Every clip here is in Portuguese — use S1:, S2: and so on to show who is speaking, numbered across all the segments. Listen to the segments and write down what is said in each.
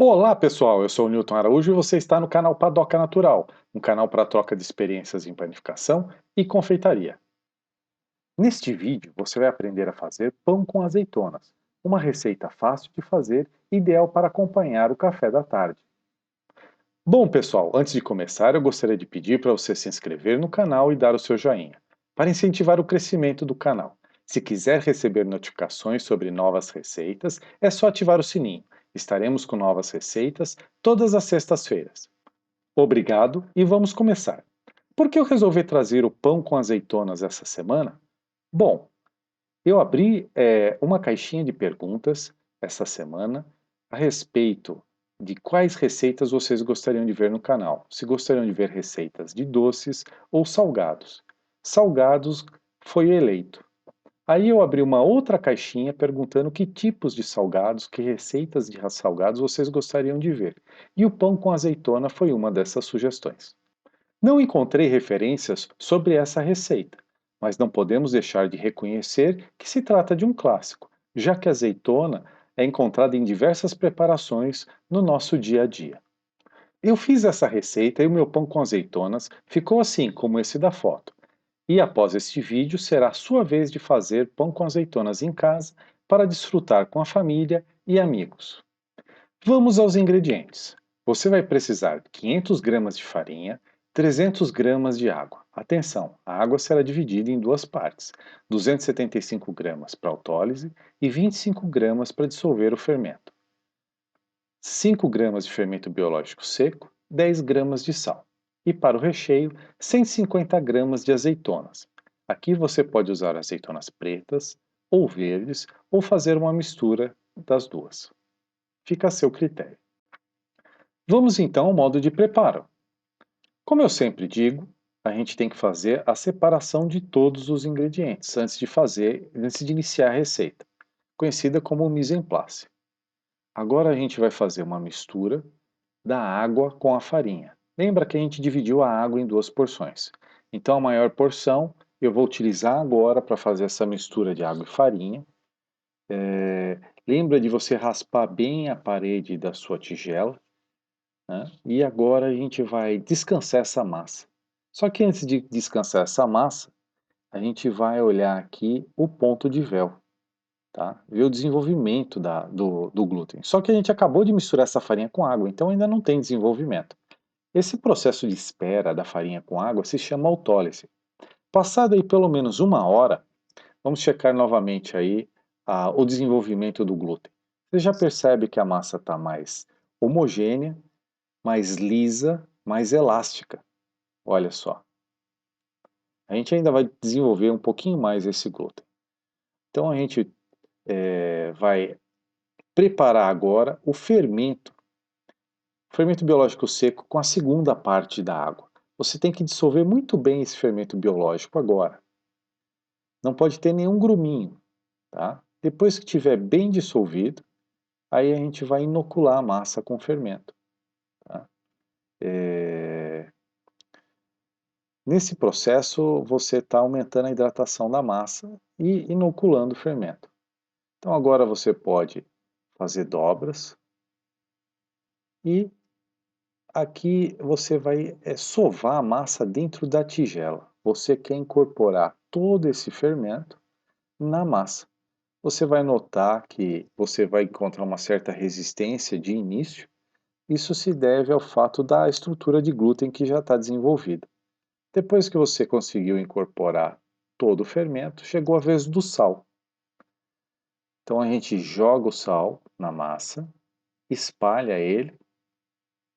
S1: Olá pessoal, eu sou o Newton Araújo e você está no canal Padoca Natural, um canal para troca de experiências em panificação e confeitaria. Neste vídeo você vai aprender a fazer pão com azeitonas, uma receita fácil de fazer, ideal para acompanhar o café da tarde. Bom pessoal, antes de começar eu gostaria de pedir para você se inscrever no canal e dar o seu joinha, para incentivar o crescimento do canal. Se quiser receber notificações sobre novas receitas, é só ativar o sininho. Estaremos com novas receitas todas as sextas-feiras. Obrigado e vamos começar. Por que eu resolvi trazer o pão com azeitonas essa semana? Bom, eu abri uma caixinha de perguntas essa semana a respeito de quais receitas vocês gostariam de ver no canal. Se gostariam de ver receitas de doces ou salgados. Salgados foi eleito. Aí eu abri uma outra caixinha perguntando que tipos de salgados, que receitas de salgados vocês gostariam de ver. E o pão com azeitona foi uma dessas sugestões. Não encontrei referências sobre essa receita, mas não podemos deixar de reconhecer que se trata de um clássico, já que a azeitona é encontrada em diversas preparações no nosso dia a dia. Eu fiz essa receita e o meu pão com azeitonas ficou assim como esse da foto. E após este vídeo será a sua vez de fazer pão com azeitonas em casa para desfrutar com a família e amigos. Vamos aos ingredientes. Você vai precisar de 500 gramas de farinha, 300 gramas de água. Atenção, a água será dividida em duas partes, 275 gramas para autólise e 25 gramas para dissolver o fermento. 5 gramas de fermento biológico seco, 10 gramas de sal. E para o recheio, 150 gramas de azeitonas. Aqui você pode usar azeitonas pretas ou verdes ou fazer uma mistura das duas. Fica a seu critério. Vamos então ao modo de preparo. Como eu sempre digo, a gente tem que fazer a separação de todos os ingredientes antes de iniciar a receita, conhecida como mise en place. Agora a gente vai fazer uma mistura da água com a farinha. Lembra que a gente dividiu a água em duas porções. Então a maior porção eu vou utilizar agora para fazer essa mistura de água e farinha. Lembra de você raspar bem a parede da sua tigela, né? E agora a gente vai descansar essa massa. Só que antes de descansar essa massa, a gente vai olhar aqui o ponto de véu, tá? Ver o desenvolvimento do glúten. Só que a gente acabou de misturar essa farinha com água, então ainda não tem desenvolvimento. Esse processo de espera da farinha com água se chama autólise. Passado aí pelo menos uma hora, vamos checar novamente aí o desenvolvimento do glúten. Você já percebe que a massa está mais homogênea, mais lisa, mais elástica. Olha só. A gente ainda vai desenvolver um pouquinho mais esse glúten. Então a gente vai preparar agora o fermento biológico seco com a segunda parte da água. Você tem que dissolver muito bem esse fermento biológico agora. Não pode ter nenhum gruminho, tá? Depois que estiver bem dissolvido, aí a gente vai inocular a massa com fermento. Tá? Nesse processo, você está aumentando a hidratação da massa e inoculando o fermento. Então agora você pode fazer dobras e aqui você vai sovar a massa dentro da tigela. Você quer incorporar todo esse fermento na massa. Você vai notar que você vai encontrar uma certa resistência de início. Isso se deve ao fato da estrutura de glúten que já está desenvolvida. Depois que você conseguiu incorporar todo o fermento, chegou a vez do sal. Então a gente joga o sal na massa, espalha ele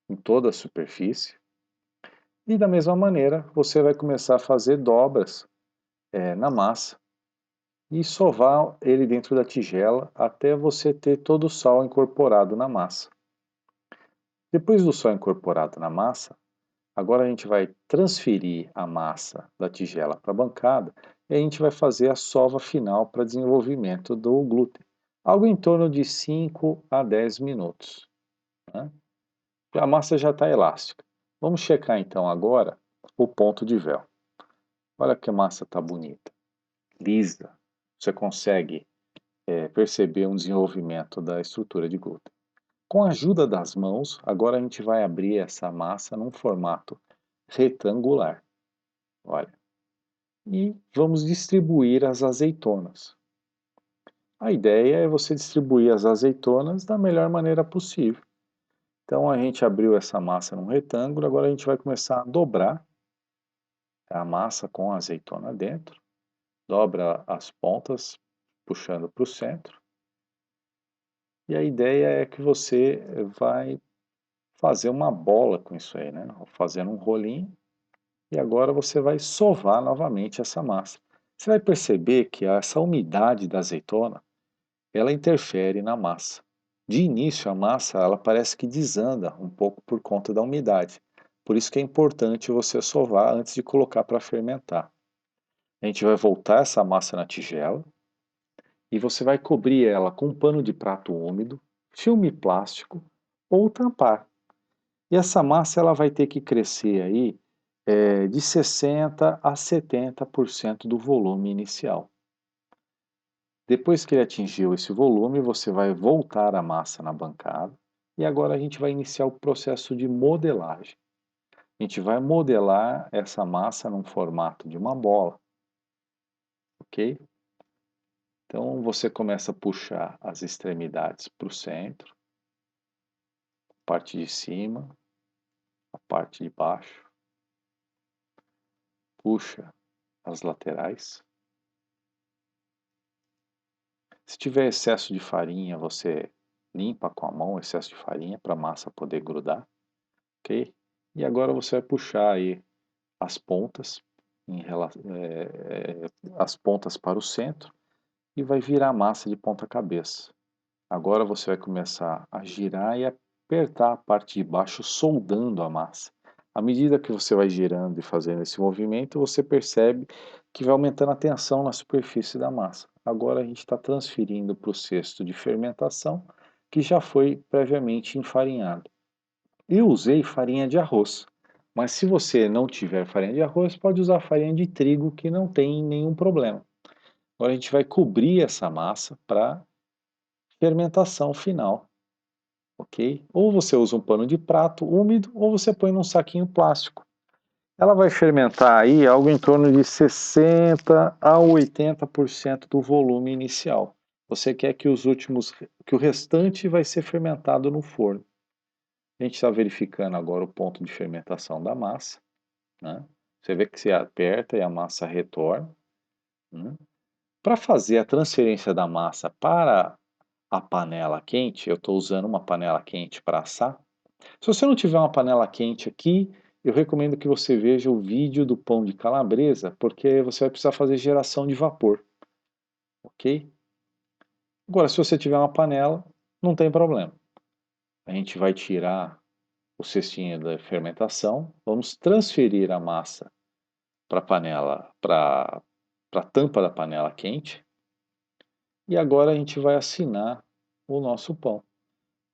S1: em toda a superfície e da mesma maneira você vai começar a fazer dobras na massa e sovar ele dentro da tigela até você ter todo o sal incorporado na massa. Depois do sal incorporado na massa, agora a gente vai transferir a massa da tigela para a bancada e a gente vai fazer a sova final para desenvolvimento do glúten. Algo em torno de 5 a 10 minutos. Né? A massa já está elástica. Vamos checar então agora o ponto de véu. Olha que a massa está bonita, lisa. Você consegue perceber um desenvolvimento da estrutura de glúten. Com a ajuda das mãos, agora a gente vai abrir essa massa num formato retangular. Olha. E vamos distribuir as azeitonas. A ideia é você distribuir as azeitonas da melhor maneira possível. Então a gente abriu essa massa num retângulo, agora a gente vai começar a dobrar a massa com a azeitona dentro. Dobra as pontas, puxando para o centro. E a ideia é que você vai fazer uma bola com isso aí, né? Fazendo um rolinho. E agora você vai sovar novamente essa massa. Você vai perceber que essa umidade da azeitona, ela interfere na massa. De início, a massa ela parece que desanda um pouco por conta da umidade. Por isso que é importante você sovar antes de colocar para fermentar. A gente vai voltar essa massa na tigela e você vai cobrir ela com um pano de prato úmido, filme plástico ou tampar. E essa massa ela vai ter que crescer aí de 60% a 70% do volume inicial. Depois que ele atingiu esse volume, você vai voltar a massa na bancada e agora a gente vai iniciar o processo de modelagem. A gente vai modelar essa massa num formato de uma bola, ok? Então você começa a puxar as extremidades para o centro, a parte de cima, a parte de baixo, puxa as laterais. Se tiver excesso de farinha, você limpa com a mão o excesso de farinha para a massa poder grudar, ok? E agora você vai puxar aí as pontas, as pontas para o centro e vai virar a massa de ponta cabeça. Agora você vai começar a girar e apertar a parte de baixo, soldando a massa. À medida que você vai girando e fazendo esse movimento, você percebe que vai aumentando a tensão na superfície da massa. Agora a gente está transferindo para o cesto de fermentação, que já foi previamente enfarinhado. Eu usei farinha de arroz, mas se você não tiver farinha de arroz, pode usar farinha de trigo, que não tem nenhum problema. Agora a gente vai cobrir essa massa para fermentação final, ok? Ou você usa um pano de prato úmido, ou você põe num saquinho plástico. Ela vai fermentar aí algo em torno de 60 a 80% do volume inicial. Você quer que que o restante vai ser fermentado no forno. A gente está verificando agora o ponto de fermentação da massa, né? Você vê que se aperta e a massa retorna, né? Para fazer a transferência da massa para a panela quente, eu estou usando uma panela quente para assar. Se você não tiver uma panela quente aqui, eu recomendo que você veja o vídeo do pão de calabresa, porque você vai precisar fazer geração de vapor, ok? Agora, se você tiver uma panela, não tem problema. A gente vai tirar o cestinho da fermentação, vamos transferir a massa para a panela, para a tampa da panela quente, e agora a gente vai assinar o nosso pão.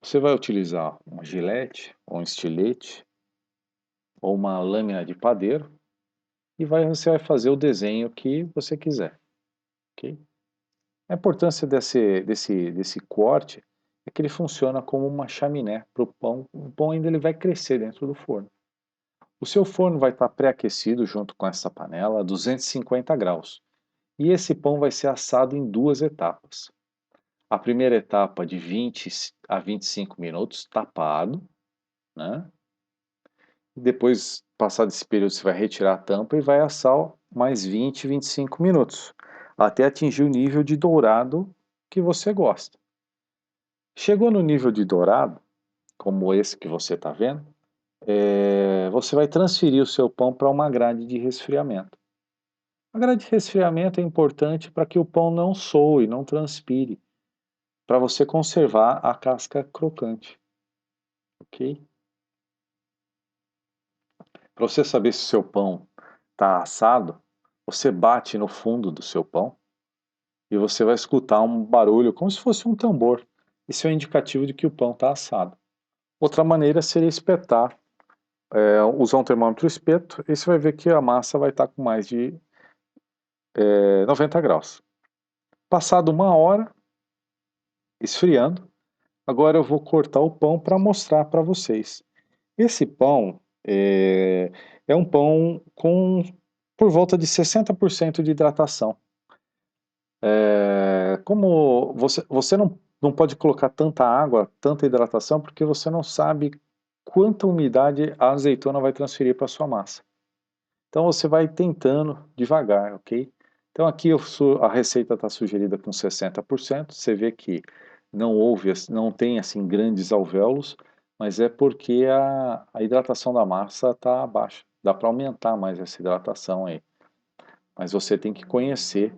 S1: Você vai utilizar uma gilete, ou um estilete, ou uma lâmina de padeiro, e você vai fazer o desenho que você quiser. Okay? A importância desse corte é que ele funciona como uma chaminé para o pão. O pão ainda ele vai crescer dentro do forno. O seu forno vai estar pré-aquecido junto com essa panela a 250 graus. E esse pão vai ser assado em duas etapas. A primeira etapa de 20 a 25 minutos tapado, né? Depois, passado esse período, você vai retirar a tampa e vai assar mais 20, 25 minutos, até atingir o nível de dourado que você gosta. Chegou no nível de dourado, como esse que você está vendo, você vai transferir o seu pão para uma grade de resfriamento. A grade de resfriamento é importante para que o pão não soe, não transpire, para você conservar a casca crocante, ok? Para você saber se o seu pão está assado, você bate no fundo do seu pão e você vai escutar um barulho como se fosse um tambor. Isso é um indicativo de que o pão está assado. Outra maneira seria espetar, usar um termômetro espeto, e você vai ver que a massa vai estar com mais de 90 graus. Passado uma hora, esfriando, Agora eu vou cortar o pão para mostrar para vocês. Esse pão é um pão com por volta de 60% de hidratação. Como você não pode colocar tanta água, tanta hidratação, porque você não sabe quanta umidade a azeitona vai transferir para a sua massa. Então você vai tentando devagar, ok? Então aqui a receita está sugerida com 60%, você vê que não tem assim grandes alvéolos, mas é porque a hidratação da massa está baixa. Dá para aumentar mais essa hidratação aí. Mas você tem que conhecer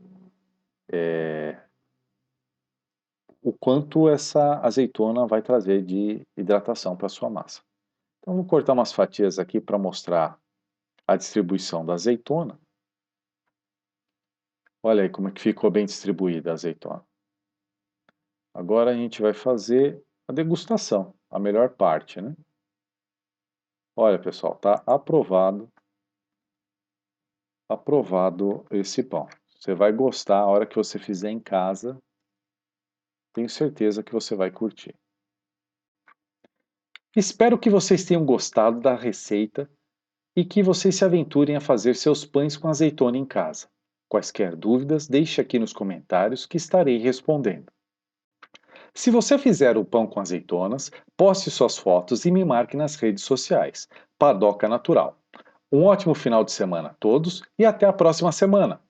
S1: o quanto essa azeitona vai trazer de hidratação para a sua massa. Então vou cortar umas fatias aqui para mostrar a distribuição da azeitona. Olha aí como é que ficou bem distribuída a azeitona. Agora a gente vai fazer a degustação, a melhor parte, né? Olha, pessoal, tá aprovado esse pão. Você vai gostar a hora que você fizer em casa. Tenho certeza que você vai curtir. Espero que vocês tenham gostado da receita e que vocês se aventurem a fazer seus pães com azeitona em casa. Quaisquer dúvidas, deixe aqui nos comentários que estarei respondendo. Se você fizer o pão com azeitonas, poste suas fotos e me marque nas redes sociais. Padoca Natural. Um ótimo final de semana a todos e até a próxima semana!